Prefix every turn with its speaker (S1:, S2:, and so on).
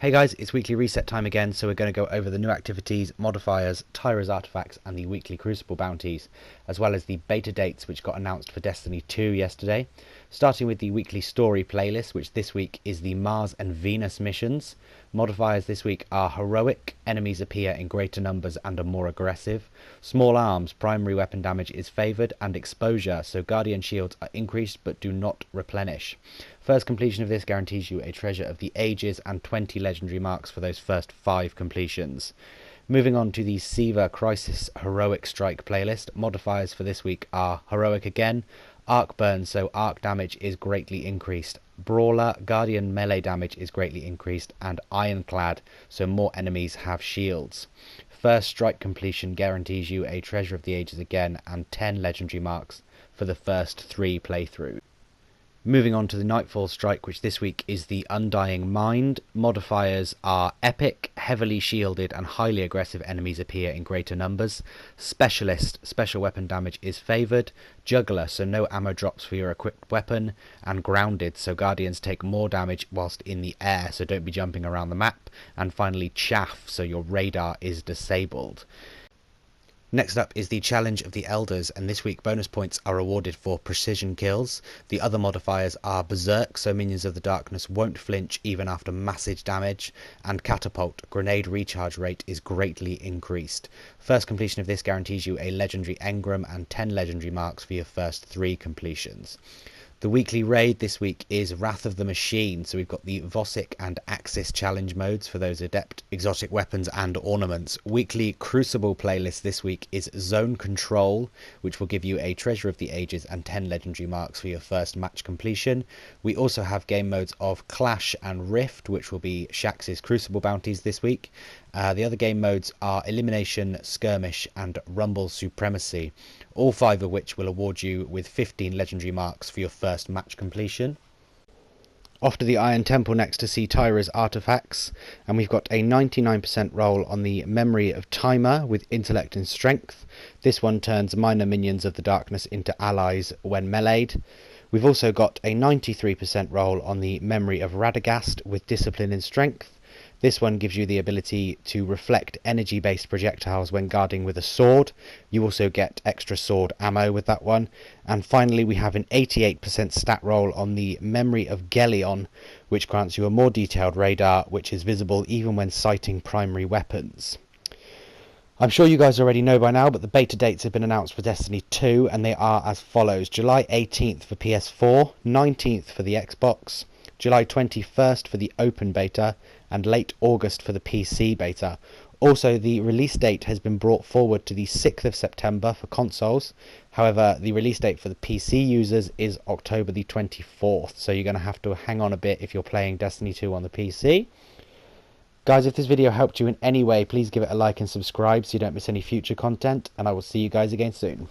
S1: Hey guys, it's weekly reset time again, so we're going to go over the new activities, modifiers, Tyra's artifacts, and the weekly Crucible bounties, as well as the beta dates which got announced for Destiny 2 yesterday. Starting with the weekly story playlist, which this week is the Mars and Venus missions. Modifiers this week are heroic, enemies appear in greater numbers and are more aggressive. Small arms, primary weapon damage is favoured, and exposure, so guardian shields are increased but do not replenish. First completion of this guarantees you a treasure of the ages and 20 legendary marks for those first 5 completions. Moving on to the Siva Crisis Heroic Strike playlist, modifiers for this week are heroic again, arc burn, so arc damage is greatly increased, brawler, guardian melee damage is greatly increased, and ironclad, so more enemies have shields. First strike completion guarantees you a treasure of the ages again and 10 legendary marks for the first 3 playthroughs. Moving on to the Nightfall Strike, which this week is the Undying Mind. Modifiers are epic, heavily shielded and highly aggressive enemies appear in greater numbers. Specialist, special weapon damage is favoured. Juggler, so no ammo drops for your equipped weapon. And grounded, so guardians take more damage whilst in the air, so don't be jumping around the map. And finally chaff, so your radar is disabled. Next up is the Challenge of the Elders, and this week bonus points are awarded for precision kills. The other modifiers are Berserk, so minions of the darkness won't flinch even after massive damage, and Catapult, grenade recharge rate is greatly increased. First completion of this guarantees you a legendary engram and 10 legendary marks for your first 3 completions. The weekly raid this week is Wrath of the Machine, so we've got the Vossic and Axis challenge modes for those adept exotic weapons and ornaments. Weekly Crucible playlist this week is Zone Control, which will give you a Treasure of the Ages and 10 legendary marks for your first match completion. We also have game modes of Clash and Rift, which will be Shax's Crucible bounties this week. The other game modes are Elimination, Skirmish and Rumble Supremacy, all 5 of which will award you with 15 legendary marks for your first match completion. Off to the Iron Temple next to see Tyra's artifacts, and we've got a 99% roll on the Memory of Timer with Intellect and Strength. This one turns minor minions of the darkness into allies when meleeed. We've also got a 93% roll on the Memory of Radagast with Discipline and Strength. This one gives you the ability to reflect energy-based projectiles when guarding with a sword. You also get extra sword ammo with that one. And finally we have an 88% stat roll on the Memory of Gelion, which grants you a more detailed radar, which is visible even when sighting primary weapons. I'm sure you guys already know by now, but the beta dates have been announced for Destiny 2, and they are as follows. July 18th for PS4, 19th for the Xbox, July 21st for the open beta, and late August for the PC beta. Also, the release date has been brought forward to the 6th of September for consoles. However, the release date for the PC users is October the 24th, so you're going to have to hang on a bit if you're playing Destiny 2 on the PC. Guys, if this video helped you in any way, please give it a like and subscribe so you don't miss any future content, and I will see you guys again soon.